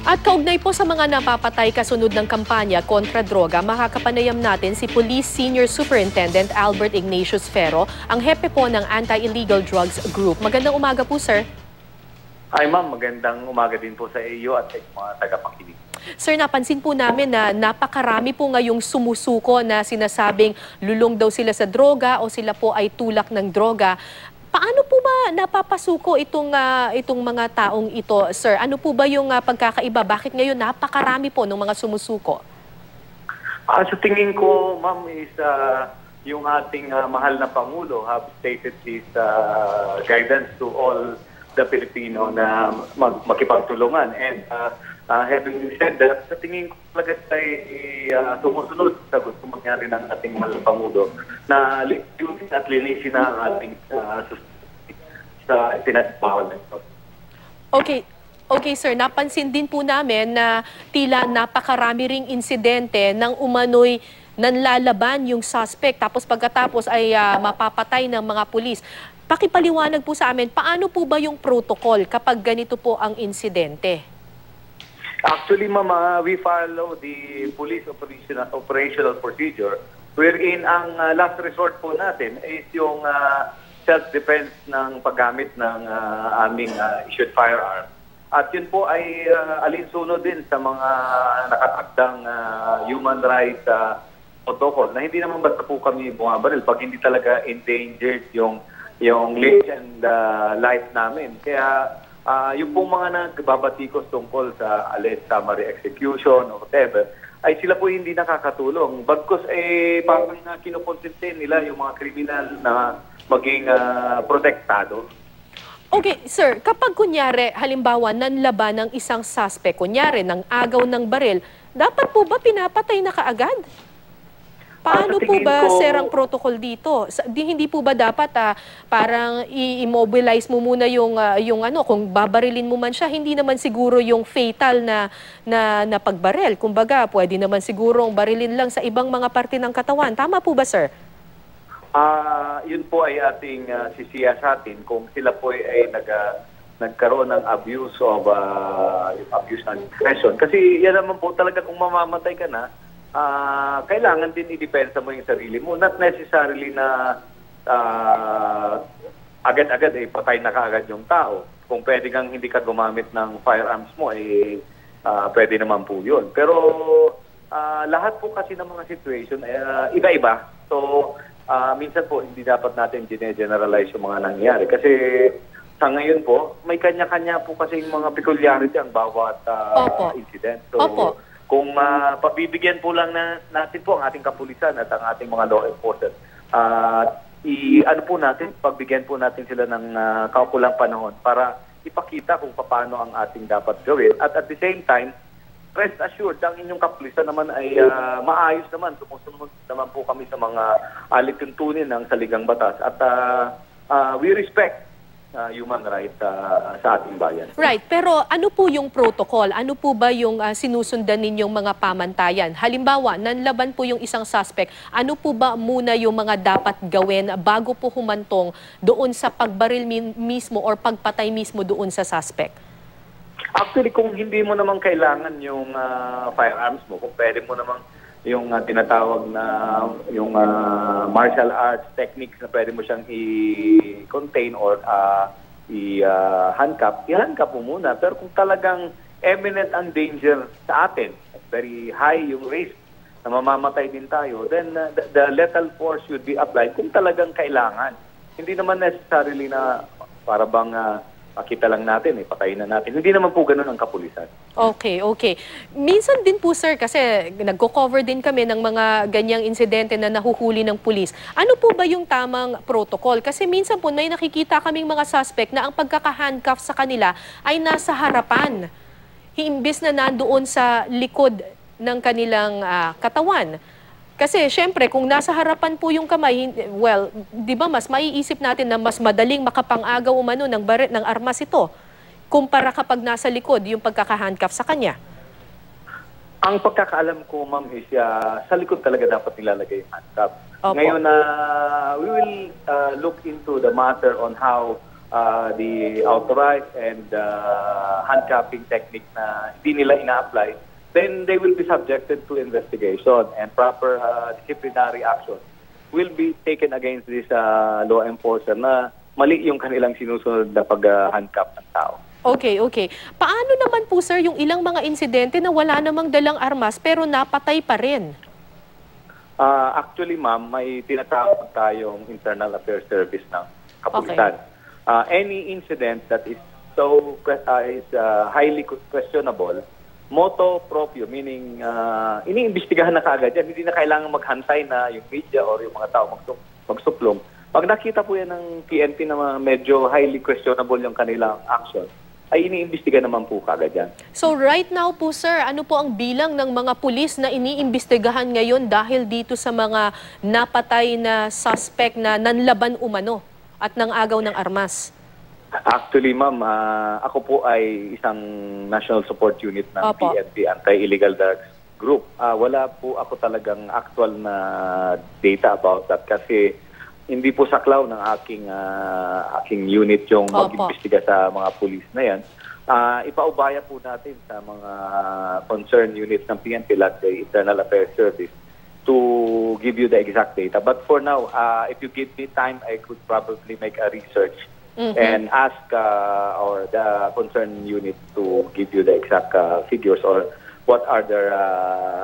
At kaugnay po sa mga napapatay kasunod ng kampanya kontra droga, makakapanayam natin si Police Senior Superintendent Albert Ignatius Ferro, ang hepe po ng Anti-Illegal Drugs Group. Magandang umaga po, sir. Hi ma'am, magandang umaga din po sa iyo at sa mga tagapakinig. Sir, napansin po namin na napakarami po ngayong sumusuko na sinasabing lulong daw sila sa droga o sila po ay tulak ng droga. Paano po ba napapasuko itong mga taong ito, sir? Ano po ba yung pagkakaiba? Bakit ngayon napakarami po ng mga sumusuko? Sa tingin ko, ma'am, is yung ating mahal na Pangulo have stated his guidance to all the Filipino na makipagtulungan. And having said that, sa tingin ko talaga ay sumusunod sa gusto mangyari ng ating mahal na Pangulo na linisin at linisin na ang ating sa pinagpawal na ito. Okay, sir. Napansin din po namin na tila napakarami ring insidente ng umano'y nanlalaban yung suspect tapos pagkatapos ay mapapatay ng mga pulis. Pakipaliwanag po sa amin, paano po ba yung protocol kapag ganito po ang insidente? Actually, ma'am, we follow the police operational procedure wherein ang last resort po natin is yung self-defense ng paggamit ng aming issued firearm. At yun po ay alinsunod din sa mga nakatakdang human rights protocol na hindi naman basta po kami bumabaril pag hindi talaga endangered yung life and life namin. Kaya yung pong mga nagbabatikos tungkol sa alleged summary execution or whatever, ay sila po hindi nakakatulong. Bagkus parang kinukonsente nila yung mga kriminal na maging protektado. Okay, sir, kapag kunyari, halimbawa, nanlaban ng isang suspect, kunyari, ng agaw ng baril, dapat po ba pinapatay na kaagad? Paano po ba, sir, ang protocol dito? Hindi po ba dapat parang i-immobilize mo muna yung kung babarilin mo man siya, hindi naman siguro yung fatal na pagbaril. Kumbaga, pwede naman siguro barilin lang sa ibang mga parte ng katawan. Tama po ba, sir? Yun po ay ating sisiyasatin kung sila po ay nagkaroon ng abuse of abuse ng discretion. Kasi yan naman po talaga kung mamamatay ka na, kailangan din i-depensa mo yung sarili mo. Not necessarily na agad-agad patay na kaagad yung tao. Kung pwede kang hindi ka gumamit ng firearms mo, pwede naman po yun. Pero lahat po kasi ng mga situation iba-iba. So, minsan po, hindi dapat natin generalize yung mga nangyari. Kasi sa ngayon po, may kanya-kanya po kasi yung mga peculiarity ang bawat incident. So, kung pabibigyan po lang natin po ang ating kapulisan at ang ating mga law enforcement, pagbigyan po natin sila ng kaukulang panahon para ipakita kung paano ang ating dapat gawin. At the same time, rest assured, ang inyong kapulisan naman ay maayos naman. Sumusunod naman po kami sa mga alituntunin ng saligang batas. At we respect human rights sa ating bayan. Right. Pero ano po yung protocol? Ano po ba yung sinusundan ninyong mga pamantayan? Halimbawa, nanlaban po yung isang suspect. Ano po ba muna yung mga dapat gawin bago po humantong doon sa pagbaril mismo or pagpatay mismo doon sa suspect? Actually, kung hindi mo naman kailangan yung firearms mo, kung pwede mo naman yung tinatawag na yung martial arts techniques na pwede mo siyang i-contain or i-handcuff, i-handcuff mo muna. Pero kung talagang imminent ang danger sa atin, very high yung risk na mamamatay din tayo, then the lethal force should be applied kung talagang kailangan. Hindi naman necessarily na para bang makita lang natin, patayin na natin. Hindi naman po ganun ang kapulisan. Okay. Minsan din po, sir, kasi nagko-cover din kami ng mga ganyang insidente na nahuhuli ng pulis. Ano po ba yung tamang protocol? Kasi minsan po may nakikita kaming mga suspect na ang pagkaka-handcuff sa kanila ay nasa harapan. Imbis na nandoon sa likod ng kanilang katawan. Kasi syempre kung nasa harapan po yung kamay, well, 'di ba mas maiisip natin na mas madaling makapang-agaw umano ng armas ito kumpara kapag nasa likod yung pagkaka-handcuff sa kanya. Ang pagkakaalam ko, ma'am, is sa likod talaga dapat nilalagay yung handcuff. Opo. Ngayon we will look into the matter on how the authorized and handcuffing technique na hindi nila ina-apply, then they will be subjected to investigation and proper disciplinary action will be taken against this law enforcer na mali yung kanilang sinusunod na pag-handcuff ng tao. Okay, okay. Paano naman po, sir, yung ilang mga insidente na wala namang dalang armas pero napatay pa rin? Actually, ma'am, may tinatawag tayong Internal Affairs Service ng kapulisan. Any incident that is highly questionable, motu proprio, meaning iniimbestigahan na kaagad yan. Hindi na kailangan maghantay na yung media or yung mga tao magsuplong. Pag nakita po yan ng PNP na medyo highly questionable yung kanilang action, ay iniimbestiga naman po kaagad yan. So right now po, sir, ano po ang bilang ng mga pulis na iniimbestigahan ngayon dahil dito sa mga napatay na suspect na nanlaban umano at nangagaw ng armas? Actually, ma'am, ako po ay isang National Support Unit ng PNP, Anti-Illegal Drugs Group. Wala po ako talagang actual na data about that kasi hindi po saklaw ng aking unit yung mag-imbestiga sa mga pulis na yan. Ipaubaya po natin sa mga concerned units ng PNP like the Internal Affairs Service to give you the exact data. But for now, if you give me time, I could probably make a research and ask or the concerned unit to give you the exact figures or what are their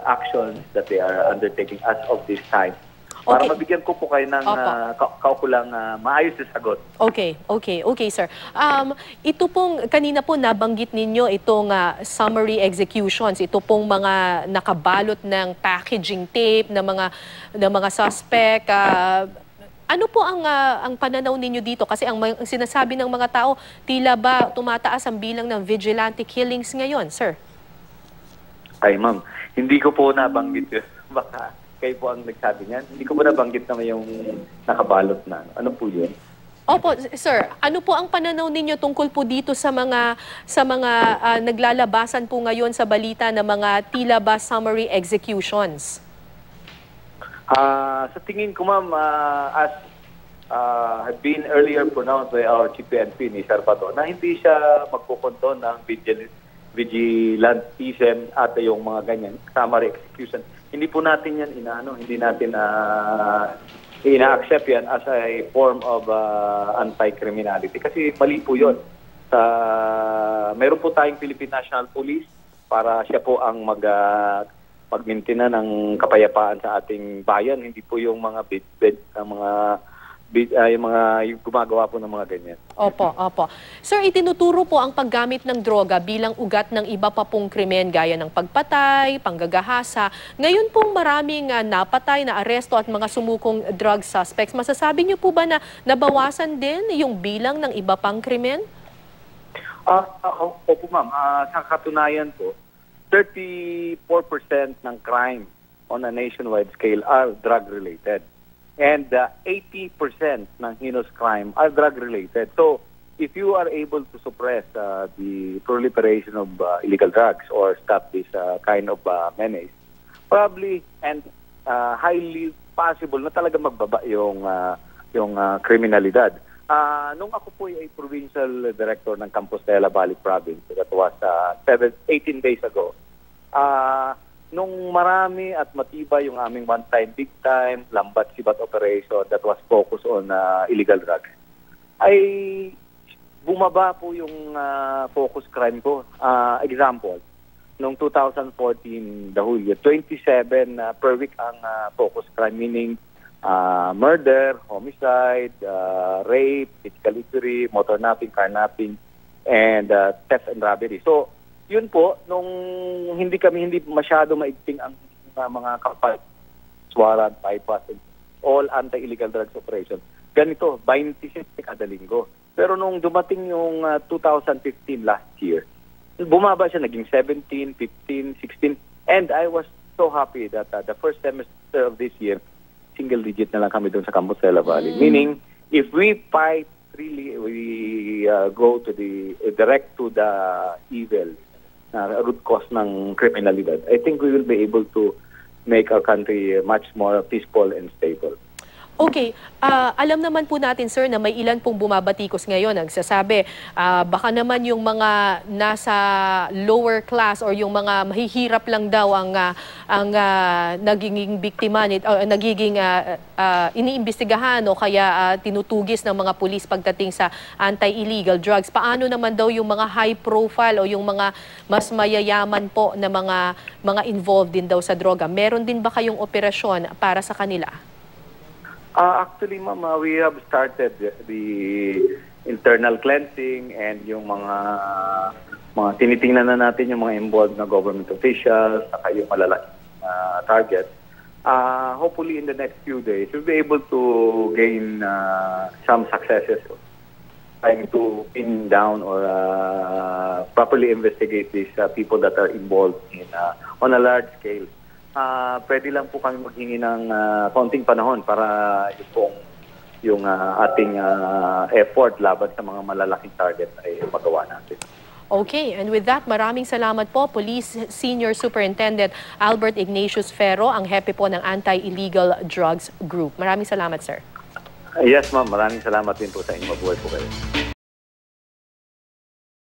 actions that they are undertaking as of this time. Para mabigyan ko po kayo ng kaukulang maayos na sagot. Okay, sir. Ito pong, kanina po nabanggit ninyo itong summary executions, ito pong mga nakabalot ng packaging tape ng mga suspect. Ano po ang pananaw ninyo dito? Kasi ang sinasabi ng mga tao, tila ba tumataas ang bilang ng vigilante killings ngayon, sir? Ay, ma'am, hindi ko po nabanggit yun. Baka kayo po ang nagsabi niyan. Hindi ko po nabanggit naman yung nakabalot na. Ano po yun? Opo, sir. Ano po ang pananaw ninyo tungkol po dito sa mga naglalabasan po ngayon sa balita ng mga tila ba summary executions? Sa tingin ko, ma'am, as had been earlier pronounced by our Chief PNP ni Sir Pato, na hindi siya magpupunto ng vigilantism at yung mga ganyan, summary execution. Hindi po natin yan hindi natin ina-accept yan as a form of anti-criminality. Kasi mali po yun. Meron po tayong Philippine National Police para siya po ang magmintina ng kapayapaan sa ating bayan. Hindi po yung mga yung gumagawa po ng mga ganyan. Opo. Sir, itinuturo po ang paggamit ng droga bilang ugat ng iba pa pong krimen gaya ng pagpatay, panggagahasa. Ngayon pong maraming napatay, na aresto at mga sumukong drug suspects. Masasabi niyo po ba na nabawasan din yung bilang ng iba pang krimen? Opo, ma'am. Sa katunayan po, 34% ng crime on a nationwide scale are drug-related. And 80% ng heinous crime are drug-related. So, if you are able to suppress the proliferation of illegal drugs or stop this kind of menace, probably and highly possible na talaga magbaba yung kriminalidad. Nung ako po ay provincial director ng Compostela Valley Province, that was 18 days ago, nung marami at matibay yung aming one-time, big-time, lambat-sibat operation that was focused on illegal drugs, ay bumaba po yung focus crime ko. Example, noong 2014, the whole year, 27 per week ang focus crime, meaning murder, homicide, rape, physical injury, motor napping, car napping, and theft and robbery. So, yun po, nung hindi masyado maigting ang mga kapal, warrant, bypass, all anti-illegal drugs operations. Ganito, 26 kada linggo. Pero nung dumating yung 2015 last year, bumaba siya, naging 17, 15, 16. And I was so happy that the first semester of this year, single digit na lang kami doon sa Compostela Valley. Meaning, if we fight, really, we go to direct to the evil, root cause ng kriminalidad, I think we will be able to make our country much more peaceful and stable. Okay, alam naman po natin sir na may ilan pong bumabatikos ngayon nagsasabi baka naman yung mga nasa lower class or yung mga mahihirap lang daw ang nagiging biktima nagiging iniimbestigahan o kaya tinutugis ng mga pulis pagdating sa anti-illegal drugs. Paano naman daw yung mga high profile o yung mga mas mayayaman po na mga involved din daw sa droga? Meron din ba kayong operasyon para sa kanila? Actually, ma'am, we have started the internal cleansing and yung mga tinitingnan na natin yung mga involved na government officials, saka yung malalaking target. Hopefully, in the next few days, we'll be able to gain some successes trying to pin down or properly investigate these people that are involved in on a large scale. Pwede lang po kami maghingi ng konting panahon para yung ating effort laban sa mga malalaking target ay magawa natin. Okay, and with that, maraming salamat po, Police Senior Superintendent Albert Ignatius Ferro, ang hepe po ng Anti-Illegal Drugs Group. Maraming salamat, sir. Yes, ma'am. Maraming salamat din po sa inyo. Mabuhay po kayo.